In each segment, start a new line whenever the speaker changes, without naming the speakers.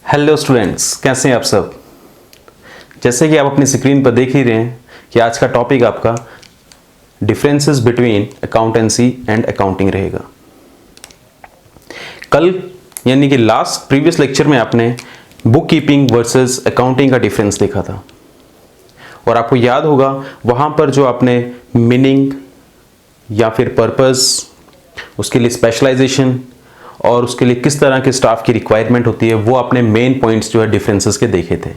Hello students, कैसे हैं आप सब। जैसे कि आप अपनी स्क्रीन पर देख ही रहे हैं कि आज का टॉपिक आपका differences between accountancy and accounting रहेगा। कल यानी कि लास्ट प्रीवियस लेक्चर में आपने बुक कीपिंग वर्सेस अकाउंटिंग का डिफरेंस देखा था और आपको याद होगा वहाँ पर जो आपने मीनिंग या फिर पर्पस, उसके लिए स्पेशलाइजेशन और उसके लिए किस तरह के स्टाफ की रिक्वायरमेंट होती है, वो आपने मेन पॉइंट्स जो है डिफरेंसेस के देखे थे।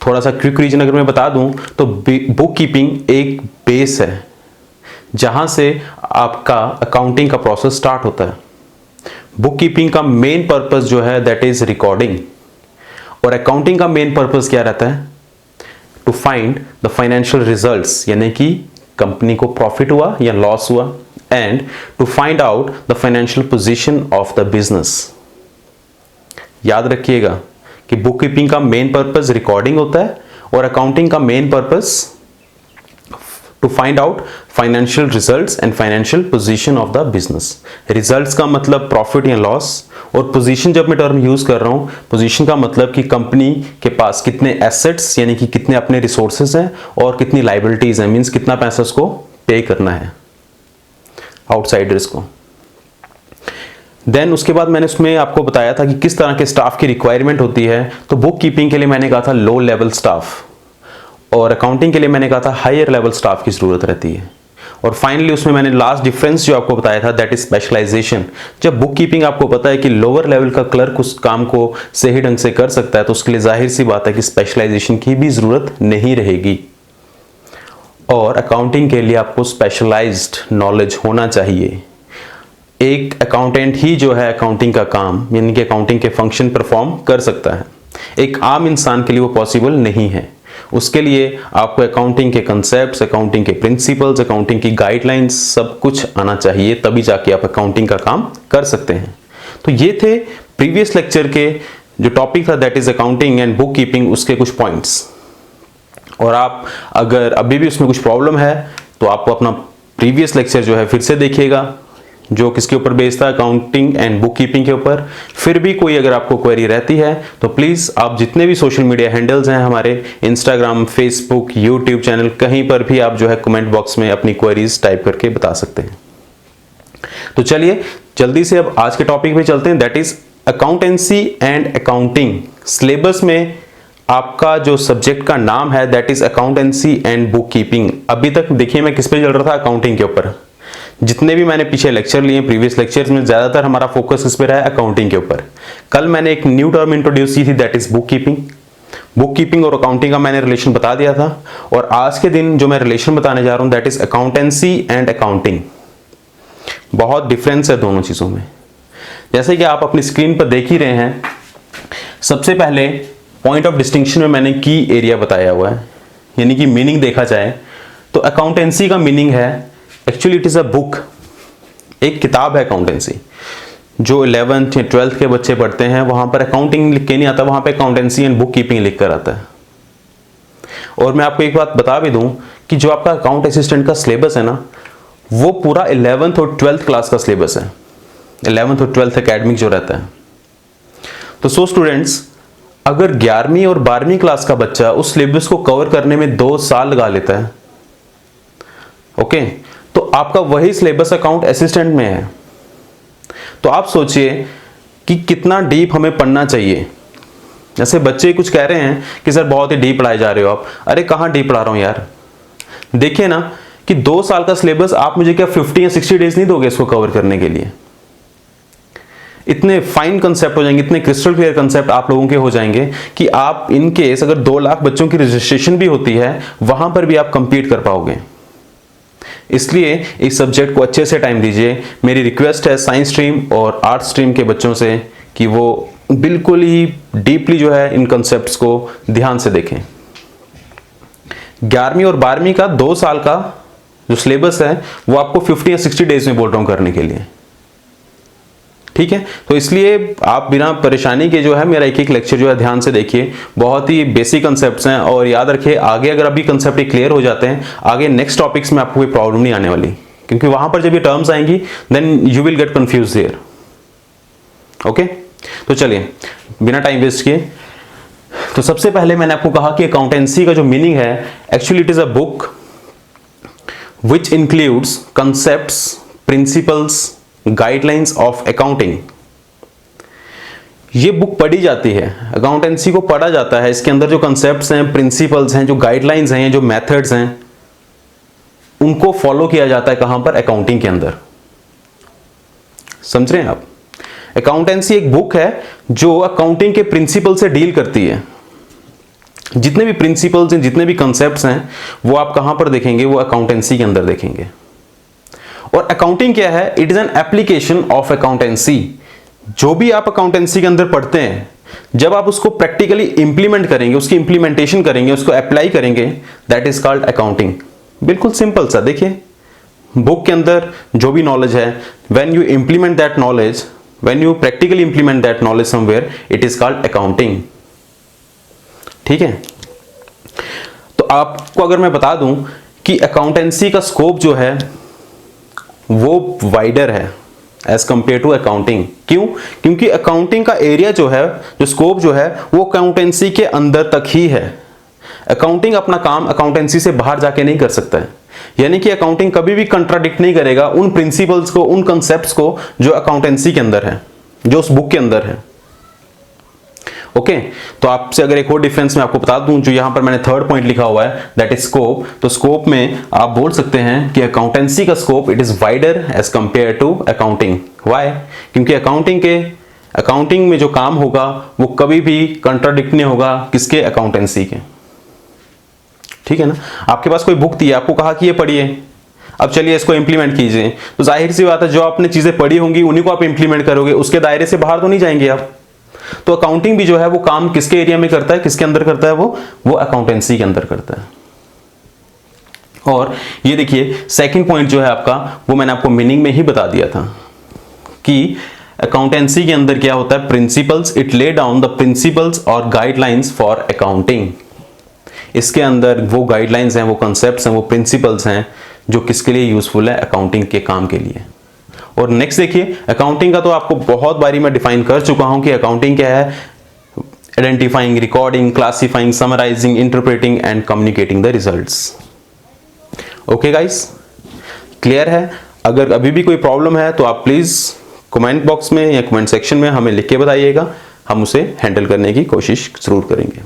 थोड़ा सा क्विक रीजन अगर मैं बता दूं तो बुक कीपिंग एक बेस है जहां से आपका अकाउंटिंग का प्रोसेस स्टार्ट होता है। बुक कीपिंग का मेन पर्पस जो है दैट इज रिकॉर्डिंग और अकाउंटिंग का मेन पर्पस क्या रहता है, to find the financial results, यानी कि कंपनी को प्रॉफिट हुआ या लॉस हुआ, and to find out the financial position of the business। याद रखिएगा कि बुक कीपिंग का मेन पर्पस रिकॉर्डिंग होता है और अकाउंटिंग का main purpose to find out financial results and financial position of the business. Results का मतलब प्रॉफिट या लॉस और पोजीशन जब मैं टर्म यूज कर रहा हूं, पोजीशन का मतलब कि कंपनी के पास कितने एसेट्स यानी कि कितने अपने रिसोर्सेज हैं और कितनी लाइबिलिटीज हैं, मींस कितना पैसा उसको पे करना है आउटसाइडर्स को। देन उसके बाद मैंने उसमें आपको बताया था कि किस तरह के स्टाफ की रिक्वायरमेंट होती है। तो बुक कीपिंग के लिए मैंने कहा था लो लेवल स्टाफ और अकाउंटिंग के लिए मैंने कहा था हायर लेवल स्टाफ की जरूरत रहती है। और फाइनली उसमें मैंने लास्ट डिफरेंस जो आपको बताया था दैट इज स्पेशलाइजेशन। जब बुक कीपिंग आपको पता है कि लोअर लेवल का क्लर्क उस काम को सही ढंग से कर सकता है तो उसके लिए जाहिर सी बात है कि स्पेशलाइजेशन की भी जरूरत नहीं रहेगी। और अकाउंटिंग के लिए आपको स्पेशलाइज्ड नॉलेज होना चाहिए। एक अकाउंटेंट ही जो है अकाउंटिंग का काम यानी कि अकाउंटिंग के फंक्शन परफॉर्म कर सकता है। एक आम इंसान के लिए वो पॉसिबल नहीं है। उसके लिए आपको अकाउंटिंग के कंसेप्ट्स, अकाउंटिंग के प्रिंसिपल्स, अकाउंटिंग की गाइडलाइंस सब कुछ आना चाहिए, तभी जाके आप अकाउंटिंग का काम कर सकते हैं। तो ये थे प्रीवियस लेक्चर के जो टॉपिक था that is accounting and book keeping, उसके कुछ पॉइंट्स। और आप अगर अभी भी उसमें कुछ प्रॉब्लम है तो आपको अपना प्रीवियस लेक्चर जो है फिर से देखिएगा जो किसके ऊपर बेस्ड था, अकाउंटिंग एंड बुक कीपिंग के ऊपर। फिर भी कोई अगर आपको क्वेरी रहती है तो प्लीज आप जितने भी सोशल मीडिया हैंडल्स हैं हमारे इंस्टाग्राम, फेसबुक, यूट्यूब चैनल, कहीं पर भी आप जो है कमेंट बॉक्स में अपनी क्वेरीज टाइप करके बता सकते हैं। तो चलिए जल्दी से अब आज के टॉपिक पे चलते हैं that is accountancy and accounting. Syllabus में आपका जो सब्जेक्ट का नाम है that is accountancy and book keeping. अभी तक देखिए मैं किस पे चल रहा था, अकाउंटिंग के ऊपर। जितने भी मैंने पीछे लेक्चर लिए प्रीवियस लेक्चर्स में ज्यादातर हमारा फोकस किस पे रहा है, अकाउंटिंग के ऊपर। कल मैंने एक न्यू टर्म इंट्रोड्यूस की थी that is book keeping. Book keeping और अकाउंटिंग का मैंने रिलेशन बता दिया था और आज के दिन जो मैं रिलेशन बताने जा रहा हूं that is accountancy and accounting. बहुत डिफरेंस है दोनों चीजों में, जैसे कि आप अपनी स्क्रीन पर देख ही रहे हैं। सबसे पहले पॉइंट ऑफ डिस्टिंक्शन में मैंने की एरिया बताया हुआ है, यानी कि मीनिंग देखा जाए तो अकाउंटेंसी का मीनिंग है actually it is a book, एक किताब है अकाउंटेंसी। जो 11th या 12th के बच्चे पढ़ते हैं वहां पर अकाउंटिंग लिख के नहीं आता, वहां पे अकाउंटेंसी एंड बुक कीपिंग लिख कर आता है। और मैं आपको एक बात बता भी दूं कि जो आपका अकाउंट असिस्टेंट का सिलेबस है ना, वो पूरा 11th और 12th क्लास का सिलेबस है, 11th और 12th एकेडमिक जो रहता है। तो सो स्टूडेंट्स, अगर 11वीं और 12वीं क्लास का बच्चा उस सिलेबस को कवर करने में 2 साल लगा लेता है, ओके, तो आपका वही सिलेबस अकाउंट असिस्टेंट में है। तो आप सोचिए कि कितना डीप हमें पढ़ना चाहिए। जैसे बच्चे कुछ कह रहे हैं कि सर बहुत ही डीप पढ़ाए जा रहे हो आप। अरे कहां डीप पढ़ा रहा हूं यार, देखिए ना कि 2 साल का सिलेबस आप मुझे क्या 50 या 60 डेज नहीं दोगे इसको कवर करने के लिए। इतने फाइन कंसेप्ट हो जाएंगे, इतने क्रिस्टल क्लियर कंसेप्ट आप लोगों के हो जाएंगे कि आप इन केस अगर 2 लाख बच्चों की रजिस्ट्रेशन भी होती है वहां पर भी आप कंपीट कर पाओगे। इसलिए इस सब्जेक्ट को अच्छे से टाइम दीजिए। मेरी रिक्वेस्ट है साइंस स्ट्रीम और आर्ट स्ट्रीम के बच्चों से कि वो बिल्कुल ही डीपली जो है इन कंसेप्ट्स को ध्यान से देखें। 11वीं और 12वीं का 2 साल का जो सिलेबस है वो आपको 50 या 60 डेज में बोल रहा हूं करने के लिए, ठीक है। तो इसलिए आप बिना परेशानी के जो है मेरा एक एक लेक्चर जो है ध्यान से देखिए। बहुत ही बेसिक कंसेप्ट्स हैं और याद रखिए आगे अगर अभी कंसेप्ट क्लियर हो जाते हैं, आगे नेक्स्ट टॉपिक्स में आपको कोई प्रॉब्लम नहीं आने वाली, क्योंकि वहां पर जब ये टर्म्स आएंगी then you will get confuse there, okay. तो चलिए बिना टाइम वेस्ट किए। तो सबसे पहले मैंने आपको कहा कि अकाउंटेंसी का जो मीनिंग है, actually it is a book which includes concepts, principles, guidelines of accounting. ये बुक पढ़ी जाती है, अकाउंटेंसी को पढ़ा जाता है। इसके अंदर जो कंसेप्ट्स हैं, प्रिंसिपल्स हैं, जो गाइडलाइंस हैं, जो मेथड्स हैं, उनको फॉलो किया जाता है। कहां पर? अकाउंटिंग के अंदर। समझ रहे हैं आप? अकाउंटेंसी एक बुक है जो अकाउंटिंग के प्रिंसिपल से डील करती है। जितने भी प्रिंसिपल्स हैं, जितने भी कंसेप्ट्स हैं, वो आप कहां पर देखेंगे? वो अकाउंटेंसी के अंदर देखेंगे। और अकाउंटिंग क्या है? It is an application of accountancy. जो भी आप अकाउंटेंसी के अंदर पढ़ते हैं, जब आप उसको प्रैक्टिकली इंप्लीमेंट करेंगे, उसकी इंप्लीमेंटेशन करेंगे, उसको अप्लाई करेंगे, दैट इज कॉल्ड अकाउंटिंग। बिल्कुल सिंपल सा। देखिए, बुक के अंदर जो भी नॉलेज है, when you implement that knowledge, when you practically implement that knowledge somewhere, it is called accounting. ठीक है? तो आपको अगर मैं बता दूं कि अकाउंटेंसी का स्कोप जो है वो वाइडर है एज कंपेयर टू अकाउंटिंग। क्यों? क्योंकि अकाउंटिंग का एरिया जो है, जो स्कोप जो है, वो अकाउंटेंसी के अंदर तक ही है। अकाउंटिंग अपना काम अकाउंटेंसी से बाहर जाके नहीं कर सकता है। यानी कि अकाउंटिंग कभी भी कंट्राडिक्ट नहीं करेगा उन प्रिंसिपल्स को, उन कंसेप्ट्स को जो अकाउंटेंसी के अंदर है, जो उस बुक के अंदर है। ओके, तो आपसे अगर एक और डिफरेंस मैं आपको बता दूं, जो यहां पर मैंने थर्ड पॉइंट लिखा हुआ है, दैट इज स्कोप। तो स्कोप में आप बोल सकते हैं कि अकाउंटेंसी का scope it is wider as compare to accounting. Why? क्योंकि अकाउंटिंग में जो काम होगा वो कभी भी कंट्राडिक्ट नहीं होगा किसके? अकाउंटेंसी के। ठीक है ना? आपके पास कोई बुक थी, आपको कहा कि ये पढ़िए, अब चलिए इसको इंप्लीमेंट कीजिए, तो जाहिर सी बात है जो आपने चीजें पढ़ी होंगी उन्हीं को आप इंप्लीमेंट करोगे, उसके दायरे से बाहर तो नहीं जाएंगे आप। तो अकाउंटिंग भी जो है वो काम किसके एरिया में करता है, किसके अंदर करता है? वो अकाउंटेंसी के अंदर करता है। और ये देखिए, सेकंड पॉइंट जो है आपका, वो मैंने आपको मीनिंग में ही बता दिया था कि अकाउंटेंसी के अंदर क्या होता है? Principles. It lay down the principles और गाइडलाइंस फॉर अकाउंटिंग। इसके अंदर वो गाइडलाइंस हैं, वो कंसेप्ट्स हैं, वो प्रिंसिपल्स हैं जो किसके लिए यूजफुल है? अकाउंटिंग के काम के लिए। और नेक्स्ट देखिए, अकाउंटिंग का तो आपको बहुत बारी मैं डिफाइन कर चुका हूं कि अकाउंटिंग क्या है। Identifying, recording, classifying, summarising, interpreting and communicating the results. Okay guys, clear है? अगर अभी भी कोई प्रॉब्लम है तो आप प्लीज कमेंट बॉक्स में या कमेंट सेक्शन में हमें लिख के बताइएगा, हम उसे हैंडल करने की कोशिश जरूर करेंगे।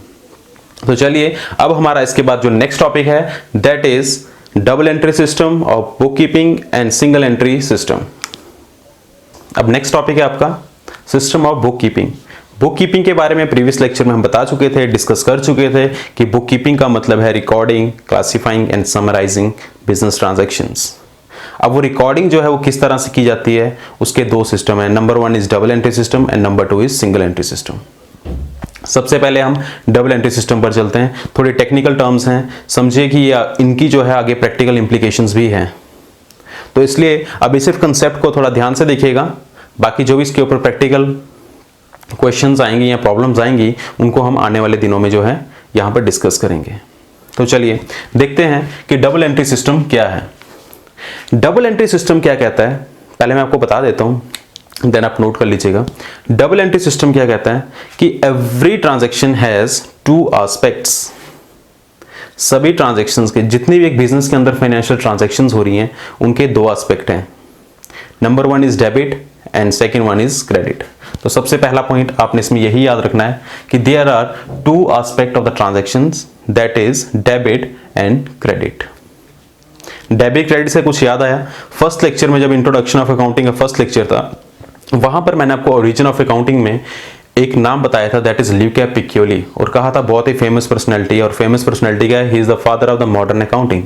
तो चलिए, अब हमारा इसके बाद जो नेक्स्ट टॉपिक है, that is double entry system of book keeping and single entry system. अब नेक्स्ट टॉपिक है आपका system of book keeping. Book keeping के बारे में प्रीवियस लेक्चर में हम बता चुके थे, डिस्कस कर चुके थे कि बुक कीपिंग का मतलब है recording, classifying and summarising business transactions. अब वो रिकॉर्डिंग जो है वो किस तरह से की जाती है, उसके दो सिस्टम है। Number 1 is double entry system and number 2 is single entry system. सबसे पहले हम डबल एंट्री सिस्टम पर चलते हैं। थोड़ी टेक्निकल टर्म्स हैं, समझिए कि इनकी जो है आगे प्रैक्टिकल इंप्लीकेशंस भी हैं, तो इसलिए अभी सिर्फ कंसेप्ट को थोड़ा ध्यान से देखिएगा। बाकी जो भी इसके ऊपर प्रैक्टिकल क्वेश्चंस आएंगे या प्रॉब्लम्स आएंगी, उनको हम आने वाले दिनों में जो है यहाँ पर डिस्कस करेंगे। तो चलिए देखते हैं कि डबल एंट्री सिस्टम क्या है। डबल एंट्री सिस्टम क्या कहता है, पहले मैं आपको बता देता हूँ, देन आप नोट कर लीजिएगा। डबल एंट्री सिस्टम क्या कहता है कि every transaction has two aspects. सभी ट्रांजैक्शंस के, जितनी भी एक बिजनेस के अंदर फाइनेंशियल ट्रांजैक्शंस हो रही हैं, उनके दो एस्पेक्ट हैं। Number 1 is debit and second 1 is credit. तो सबसे पहला पॉइंट आपने इसमें यही याद रखना है कि there are two aspect of the transactions, that is debit and credit. Debit credit से कुछ याद आया, फर्स्ट लेक्चर में जब इंट्रोडक्शन ऑफ अकाउंटिंग का फर्स्ट लेक्चर था, वहां पर मैंने आपको ओरिजिन ऑफ अकाउंटिंग में एक नाम बताया था, दैट इज ल्यूका पिक्योली, और कहा था बहुत ही फेमस पर्सनैलिटी, और फेमस पर्सनैलिटी क्या है? He is the father of the modern accounting.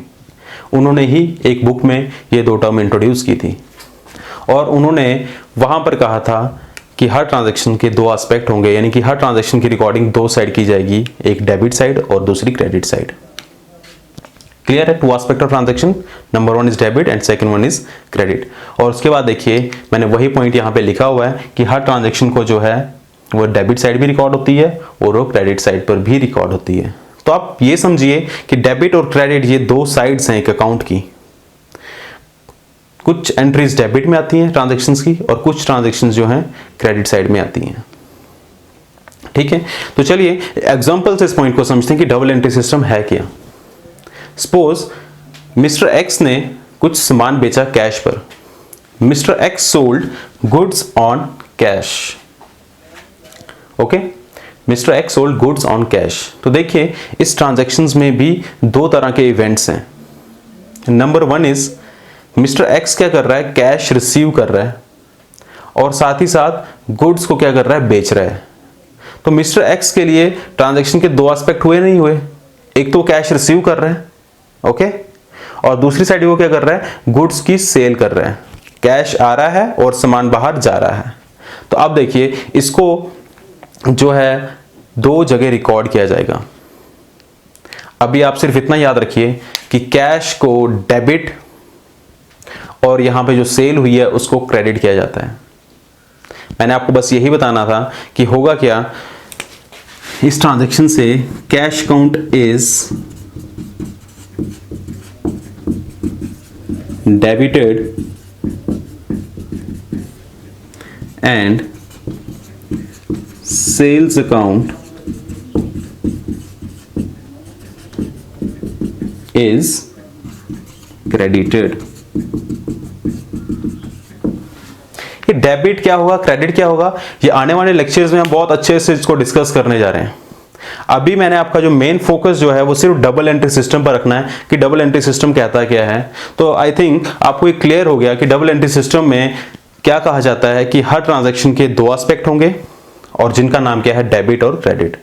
उन्होंने ही एक बुक में ये दो टर्म इंट्रोड्यूस की थी, और उन्होंने वहां पर कहा था कि हर ट्रांजैक्शन के दो एस्पेक्ट होंगे, यानी कि हर ट्रांजैक्शन की रिकॉर्डिंग दो साइड की जाएगी, एक डेबिट साइड और दूसरी क्रेडिट साइड। क्लियर है? To aspect of transaction, number 1 is debit and second 1 is credit. और उसके बाद देखिए, मैंने वही पॉइंट यहाँ पे लिखा हुआ है कि हर ट्रांजैक्शन को जो है वो डेबिट साइड भी रिकॉर्ड होती है और वो क्रेडिट साइड पर भी रिकॉर्ड होती है। तो आप ये समझिए कि डेबिट और क्रेडिट ये दो साइड्स हैं एक अकाउंट की। कुछ एंट्रीज डेबिट में आती हैं ट्रांजैक्शंस की, और कुछ ट्रांजैक्शंस जो हैं क्रेडिट साइड में आती हैं। ठीक है, तो चलिए एग्जांपल से इस पॉइंट को समझते हैं कि डबल एंट्री सिस्टम है क्या। सपोज मिस्टर एक्स ने कुछ सामान बेचा कैश पर। Mister x sold goods on cash. Okay, mister x sold goods on cash. तो देखिए इस ट्रांजैक्शंस में भी दो तरह के इवेंट्स हैं। Number one is mister x क्या कर रहा है, कैश रिसीव कर रहा है और साथ ही साथ गुड्स को क्या कर रहा है, बेच रहा है। तो मिस्टर एक्स के लिए ट्रांजैक्शन के दो एस्पेक्ट हुए नहीं हुए, एक तो कैश रिसीव कर रहा है, ओके, और दूसरी साइड वो क्या कर रहा है, गुड्स की सेल कर रहा है। कैश आ रहा है और सामान बाहर जा रहा है। तो अब देखिए इसको जो है दो जगह रिकॉर्ड किया जाएगा। अभी आप सिर्फ इतना याद रखिए कि कैश को डेबिट और यहां पे जो सेल हुई है उसको क्रेडिट किया जाता है। मैंने आपको बस यही बताना था कि होगा क्या इस ट्रांजैक्शन से। Cash account is debited and sales account is credited. ये डेबिट क्या होगा, क्रेडिट क्या होगा, ये आने वाले लेक्चर्स में हम बहुत अच्छे से इसको डिस्कस करने जा रहे हैं। अभी मैंने आपका जो मेन फोकस जो है वो सिर्फ डबल एंट्री सिस्टम पर रखना है कि डबल एंट्री सिस्टम कहता क्या है। तो आई थिंक आपको ये क्लियर हो गया कि डबल एंट्री सिस्टम में क्या कहा जाता है कि हर ट्रांजैक्शन के दो एस्पेक्ट होंगे और जिनका नाम क्या है, डेबिट और क्रेडिट।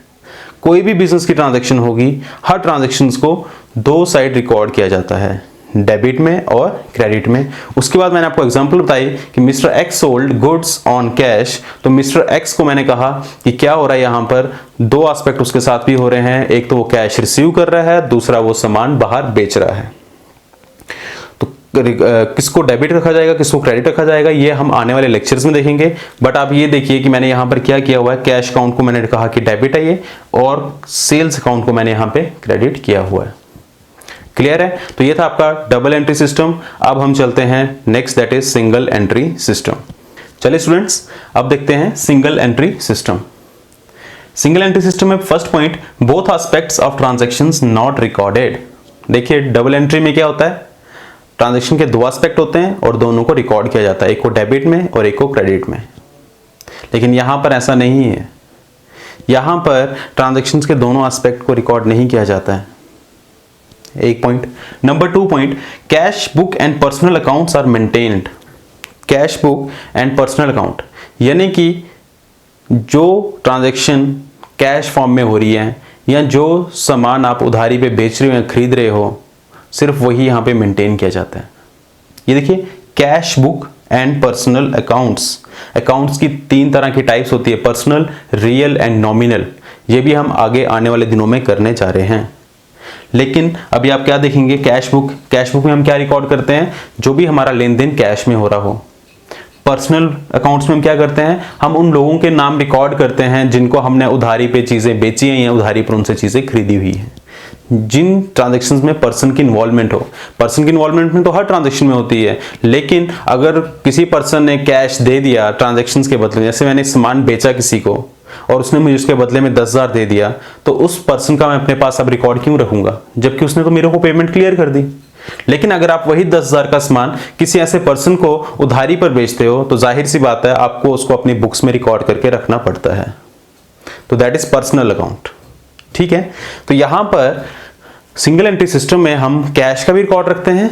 कोई भी बिजनेस की ट्रांजैक्शन होगी, हर ट्रांजैक्शंस को दो साइड रिकॉर्ड किया जाता है, डेबिट में और क्रेडिट में। उसके बाद मैंने आपको एग्जांपल बताई कि mister x sold goods on cash. तो मिस्टर एक्स को मैंने कहा कि क्या हो रहा है, यहां पर दो एस्पेक्ट उसके साथ भी हो रहे हैं, एक तो वो कैश रिसीव कर रहा है, दूसरा वो सामान बाहर बेच रहा है। तो किसको डेबिट रखा जाएगा, किसको क्रेडिट रखा जाएगा, ये हम आने वाले लेक्चर्स में देखेंगे। बट आप ये देखिए कि मैंने यहां पर क्या किया हुआ है, कैश अकाउंट को मैंने कहा कि डेबिट है ये, और सेल्स अकाउंट को मैंने यहां पे क्रेडिट किया हुआ है। क्लियर है? तो ये था आपका डबल एंट्री सिस्टम। अब हम चलते हैं next, that is single entry system. चलिए स्टूडेंट्स, अब देखते हैं single entry system. Single entry system में first point, both aspects of transactions not recorded. देखिए डबल एंट्री में क्या होता है, ट्रांजैक्शन के दो एस्पेक्ट होते हैं और दोनों को रिकॉर्ड किया जाता है, एक को डेबिट में और एक को क्रेडिट में। लेकिन यहां पर ऐसा नहीं है, यहां पर ट्रांजैक्शंस के दोनों एस्पेक्ट को रिकॉर्ड नहीं किया जाता है। एक point. Number two point, cash book and personal accounts are maintained. Cash book and personal account यानी कि जो ट्रांजैक्शन कैश फॉर्म में हो रही है या जो सामान आप उधारी पे बेच रहे हो या खरीद रहे हो, सिर्फ वही यहां पे मेंटेन किया जाता है। ये देखिए cash book and personal accounts. Accounts की तीन तरह की टाइप्स होती है, पर्सनल, रियल एंड नॉमिनल। ये भी हम आगे आने वाले दिनों में करने जा रहे हैं। लेकिन अभी आप क्या देखेंगे, कैश बुक। कैश बुक में हम क्या रिकॉर्ड करते हैं, जो भी हमारा लेन देन कैश में हो रहा हो। पर्सनल अकाउंट्स में हम क्या करते हैं, हम उन लोगों के नाम रिकॉर्ड करते हैं जिनको हमने उधारी पे चीजें बेची हैं या उधारी पर उनसे चीजें खरीदी हुई हैं। जिन ट्रांजैक्शंस में पर्सन की इन्वॉल्वमेंट हो, पर्सन की इन्वॉल्वमेंट में तो हर ट्रांजैक्शन में होती है, लेकिन अगर किसी पर्सन ने कैश दे दिया ट्रांजैक्शंस के बदले, जैसे मैंने सामान बेचा किसी को और उसने मुझे उसके बदले में 10,000 दे दिया, तो उस पर्सन का मैं अपने पास अब रिकॉर्ड क्यों रखूंगा, जबकि उसने तो मेरे को पेमेंट क्लियर कर दी। लेकिन अगर आप वही 10,000 का सामान किसी ऐसे पर्सन को उधारी पर बेचते हो, तो जाहिर सी बात है आपको उसको अपनी बुक्स में रिकॉर्ड करके रखना पड़ता है। तो दैट इज पर्सनल अकाउंट। ठीक है, तो यहां पर सिंगल एंट्री सिस्टम में हम कैश का भी रिकॉर्ड रखते हैं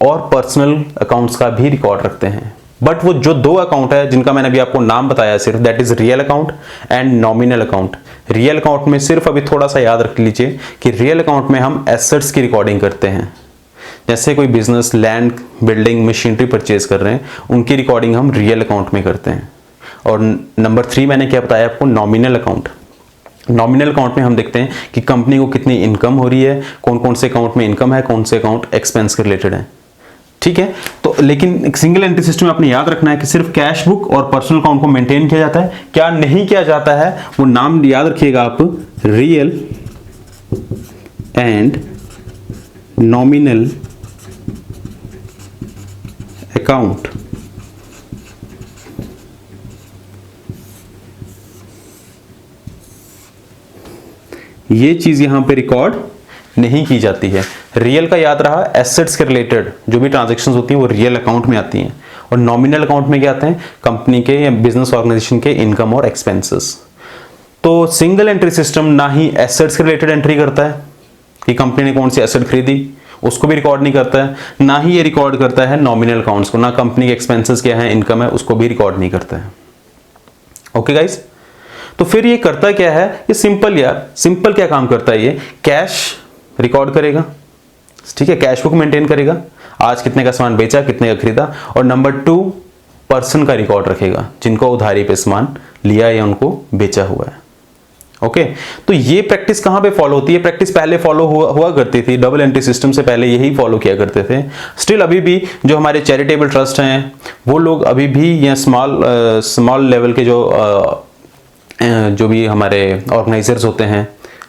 और पर्सनल अकाउंट्स का भी रिकॉर्ड रखते हैं। बट वो जो दो अकाउंट है जिनका मैंने अभी आपको नाम बताया सिर्फ, that is real account and nominal account. Real account में सिर्फ अभी थोड़ा सा याद रख लीजिए कि रियल अकाउंट में हम एसेट्स की रिकॉर्डिंग करते हैं। जैसे कोई business land, building, machinery purchase कर रहे हैं, उनकी रिकॉर्डिंग हम रियल अकाउंट में करते हैं। और नंबर 3 मैंने क्या बताया आपको, नॉमिनल अकाउंट। नॉमिनल अकाउंट में हम देखते हैं कि कंपनी को कितनी इनकम हो रही है, कौन कौन से अकाउंट में इनकम है, कौन से अकाउंट एक्सपेंस के रिलेटेड है। ठीक है, तो लेकिन एक सिंगल एंट्री सिस्टम में आपने याद रखना है कि सिर्फ कैश बुक और पर्सनल अकाउंट को मेंटेन किया जाता है। क्या नहीं किया जाता है वो नाम याद रखिएगा आप, रियल एंड नॉमिनल अकाउंट। ये चीज यहां पे रिकॉर्ड नहीं की जाती है। रियल का याद रहा, एसेट्स के रिलेटेड जो भी ट्रांजैक्शंस होती हैं वो रियल अकाउंट में आती हैं, और नॉमिनल अकाउंट में क्या आते हैं, कंपनी के या बिजनेस ऑर्गेनाइजेशन के इनकम और एक्सपेंसेस। तो सिंगल एंट्री सिस्टम ना ही एसेट्स के रिलेटेड एंट्री करता है कि कंपनी ने कौन सी एसेट खरीदी, उसको भी रिकॉर्ड नहीं करता है, ना ही ये रिकॉर्ड करता है नॉमिनल अकाउंट्स को, ना कंपनी के एक्सपेंसेस क्या है, इनकम है, उसको भी रिकॉर्ड नहीं करता है। ओके गाइस, तो फिर ये करता क्या है, ये सिंपल यार, सिंपल क्या काम करता है, ये कैश रिकॉर्ड करेगा, ठीक है, कैश बुक मेंटेन करेगा, आज कितने का सामान बेचा, कितने का खरीदा, और नंबर 2 पर्सन का रिकॉर्ड रखेगा जिनको उधारी पे सामान लिया या उनको बेचा हुआ है। ओके, तो ये प्रैक्टिस कहां पे फॉलो होती है, प्रैक्टिस पहले फॉलो हुआ करती थी, डबल एंट्री सिस्टम से पहले यही फॉलो किया करते थे। स्टिल अभी भी जो हमारे चैरिटेबल ट्रस्ट हैं वो लोग अभी भी या स्मॉल लेवल के जो भी हमारे ऑर्गेनाइजर्स होते हैं,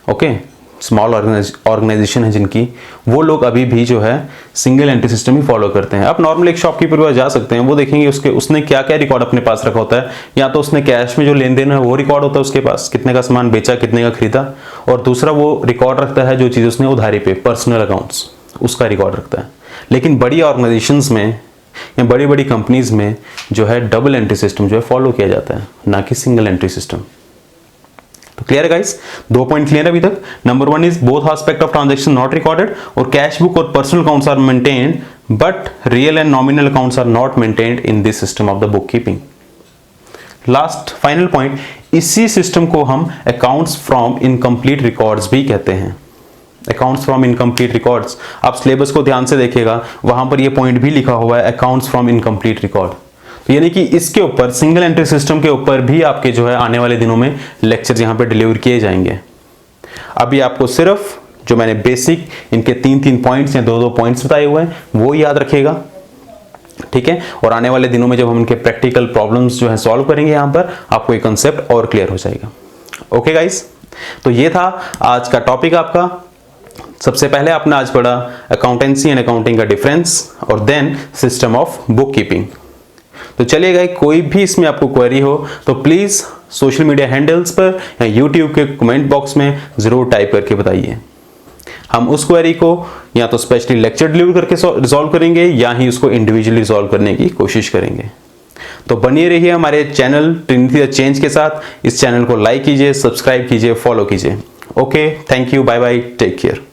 ओके, स्मॉल ऑर्गेनाइजेशन है जिनकी, वो लोग अभी भी जो है सिंगल एंट्री सिस्टम ही फॉलो करते हैं। आप नॉर्मल एक शॉपकीपर के पास जा सकते हैं, वो देखेंगे उसने क्या क्या रिकॉर्ड अपने पास रखा होता है, या तो उसने कैश में जो लेन देन है वो रिकॉर्ड होता है उसके पास, कितने का सामान बेचा, कितने का खरीदा, और दूसरा वो रिकॉर्ड रखता है जो चीज़ उसने उधारी पे, पर्सनल अकाउंट्स, उसका रिकॉर्ड रखता है। लेकिन बड़ी ऑर्गेनाइजेशंस में या बड़ी बड़ी कंपनीज में जो है डबल एंट्री सिस्टम जो है फॉलो किया जाता है, ना कि सिंगल एंट्री सिस्टम। तो क्लियर है गाइस, 2 पॉइंट क्लियर है अभी तक। Number 1 is both aspect of transaction not recorded, और कैश बुक और personal accounts are maintained but real and nominal accounts are not maintained in this system of the bookkeeping. Last final point, इसी system को हम accounts from incomplete records भी कहते हैं। Accounts from incomplete records, आप syllabus को ध्यान से देखिएगा, वहां पर यह पॉइंट भी लिखा हुआ है, अकाउंट्स फ्रॉम इनकम्प्लीट रिकॉर्ड। तो यानी कि इसके ऊपर, सिंगल एंट्री सिस्टम के ऊपर भी आपके जो है आने वाले दिनों में लेक्चर यहां पे डिलीवर किए जाएंगे। अभी आपको सिर्फ जो मैंने बेसिक इनके 3-3 पॉइंट्स या 2-2 पॉइंट्स बताए हुए हैं वो याद रखिएगा, ठीक है, और आने वाले दिनों में जब हम इनके प्रैक्टिकल प्रॉब्लम्स जो है सॉल्व करेंगे यहां पर, आपको ये कंसेप्ट और क्लियर हो जाएगा। ओके गाइस, तो ये था आज का टॉपिक आपका। सबसे पहले आपने आज पढ़ा अकाउंटेंसी एंड अकाउंटिंग का डिफरेंस, और then system of bookkeeping. तो चलिए गाइस, कोई भी इसमें आपको क्वेरी हो तो प्लीज सोशल मीडिया हैंडल्स पर या यूट्यूब के कमेंट बॉक्स में जरूर टाइप करके बताइए। हम उस क्वेरी को या तो स्पेशली लेक्चर डिलीवर करके रिजॉल्व करेंगे, या ही उसको इंडिविजुअली रिजॉल्व करने की कोशिश करेंगे। तो बनिए रहिए हमारे चैनल ट्रिनिटी द चेंज के साथ। इस चैनल को लाइक कीजिए, सब्सक्राइब कीजिए, फॉलो कीजिए। Okay, thank you, bye bye, take care.